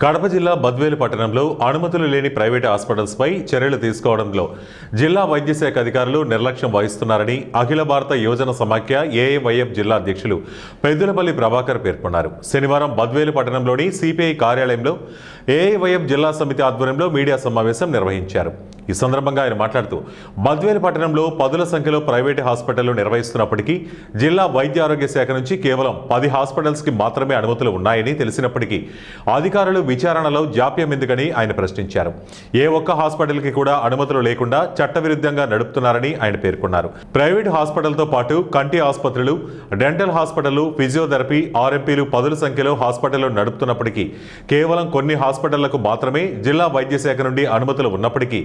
కడప జిల్లా బద్వేలు పట్టణంలో అనుమతులు లేని ప్రైవేటు హాస్పిటల్స్పై చర్యలు తీసుకోవడంలో జిల్లా వైద్య శాఖ అధికారులు నిర్లక్ష్యం వహిస్తున్నారని అఖిల భారత యువజన సమాఖ్య ఏఐవైఎఫ్ జిల్లా అధ్యక్షులు పెద్దులపల్లి ప్రభాకర్ పేర్కొన్నారు. శనివారం బద్వేలు పట్టణంలోని సిపిఐ కార్యాలయంలో ఏఐవైఎఫ్ జిల్లా సమితి ఆధ్వర్యంలో మీడియా సమావేశం నిర్వహించారు. ఈ సందర్భంగా ఆయన మాట్లాడుతూ బద్వేలు పట్టణంలో పదుల సంఖ్యలో ప్రైవేటు హాస్పిటళ్లు నిర్వహిస్తున్నప్పటికీ జిల్లా వైద్య ఆరోగ్య శాఖ నుంచి కేవలం 10 హాస్పిటల్స్కి మాత్రమే అనుమతులు ఉన్నాయని తెలిసినప్పటికీ అధికారులు విచారణలో జాప్యం ఎందుకని ఆయన ప్రశ్నించారు. ఏ ఒక్క హాస్పిటల్కి కూడా అనుమతులు లేకుండా చట్టవిరుద్ధంగా నడుపుతున్నారని ఆయన పేర్కొన్నారు. ప్రైవేటు హాస్పిటల్తో పాటు కంటి ఆసుపత్రులు, డెంటల్ హాస్పిటళ్లు, ఫిజియోథెరపీ, ఆర్ఎంపీలు పదుల సంఖ్యలో హాస్పిటళ్లు నడుపుతున్నప్పటికీ కేవలం కొన్ని హాస్పిటళ్లకు మాత్రమే జిల్లా వైద్య శాఖ నుండి అనుమతులు ఉన్నప్పటికీ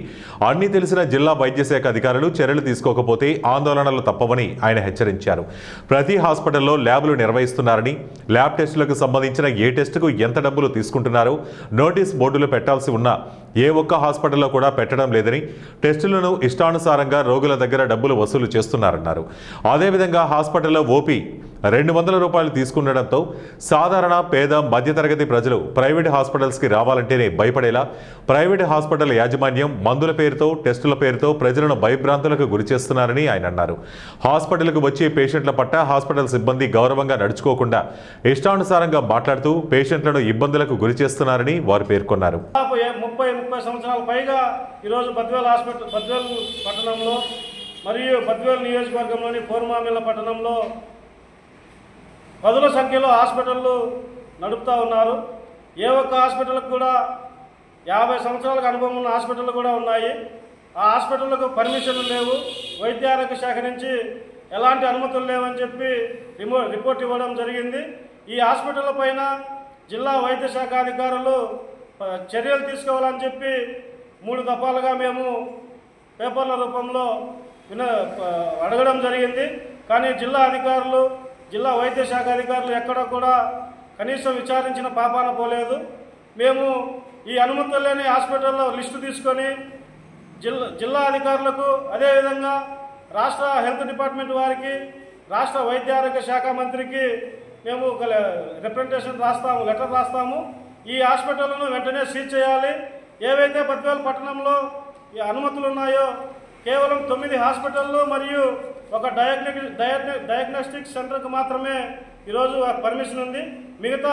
అన్ని తెలిసిన జిల్లా వైద్య శాఖ అధికారులు చర్యలు తీసుకోకపోతే ఆందోళనలు తప్పవని ఆయన హెచ్చరించారు. ప్రతి హాస్పిటల్లో ల్యాబ్లు నిర్వహిస్తున్నారని, ల్యాబ్ టెస్టులకు సంబంధించిన ఏ టెస్టుకు ఎంత డబ్బులు తీసుకుంటున్నారో నోటీస్ బోర్డులు పెట్టాల్సి ఉన్నా ఏ ఒక్క హాస్పిటల్లో కూడా పెట్టడం లేదని, టెస్టులను ఇష్టానుసారంగా రోగుల దగ్గర డబ్బులు వసూలు చేస్తున్నారన్నారు. అదేవిధంగా హాస్పిటల్లో ఓపీ 200 రూపాయలు తీసుకుండడంతో సాధారణ, పేద, మధ్యతరగతి ప్రజలు ప్రైవేటు హాస్పిటల్స్కి రావాలంటేనే భయపడేలా ప్రైవేటు హాస్పిటల్ యాజమాన్యం మందుల పేరుతో, టెస్టుల పేరుతో ప్రజలను భయభ్రాంతులకు గురిచేస్తున్నారని ఆయన అన్నారు. హాస్పిటల్కు వచ్చే పేషెంట్ల పట్ల హాస్పిటల్ సిబ్బంది గౌరవంగా నడుచుకోకుండా ఇష్టానుసారంగా మాట్లాడుతూ పేషెంట్లను ఇబ్బందులకు గురిచేస్తున్నారని వారు పేర్కొన్నారు. 30 సంవత్సరాల పైగా ఈరోజు బద్వేలు పట్టణంలో మరియు బద్వేలు నియోజకవర్గంలోని పోర్మామిల్ల పట్టణంలో పదుల సంఖ్యలో హాస్పిటళ్ళు నడుపుతూ ఉన్నారు. ఏ ఒక్క హాస్పిటల్కి కూడా 50 సంవత్సరాలకు అనుభవం ఉన్న హాస్పిటళ్ళు కూడా ఉన్నాయి. ఆ హాస్పిటళ్లకు పర్మిషన్లు లేవు. వైద్య ఆరోగ్య శాఖ నుంచి ఎలాంటి అనుమతులు లేవని చెప్పి రిపోర్ట్ ఇవ్వడం జరిగింది. ఈ హాస్పిటళ్ల పైన జిల్లా వైద్య శాఖ అధికారులు చర్యలు తీసుకోవాలని చెప్పి 3 దఫాలుగా మేము పేపర్ల రూపంలో అడగడం జరిగింది. కానీ జిల్లా వైద్య శాఖ అధికారులు ఎక్కడ కూడా కనీసం విచారించిన పాపాన పోలేదు. మేము ఈ అనుమతులు లేని హాస్పిటల్లో లిస్టు తీసుకొని జిల్లా అధికారులకు, అదేవిధంగా రాష్ట్ర హెల్త్ డిపార్ట్మెంట్ వారికి, రాష్ట్ర వైద్య ఆరోగ్య శాఖ మంత్రికి మేము ఒక లెటర్ రాస్తాము. ఈ హాస్పిటల్ను వెంటనే సీజ్ చేయాలి. ఏవైతే బద్వేలు పట్టణంలో ఈ అనుమతులు ఉన్నాయో కేవలం 9 హాస్పిటళ్ళు మరియు ఒక డయాగ్నోస్టిక్ సెంటర్కి మాత్రమే ఈరోజు పర్మిషన్ ఉంది. మిగతా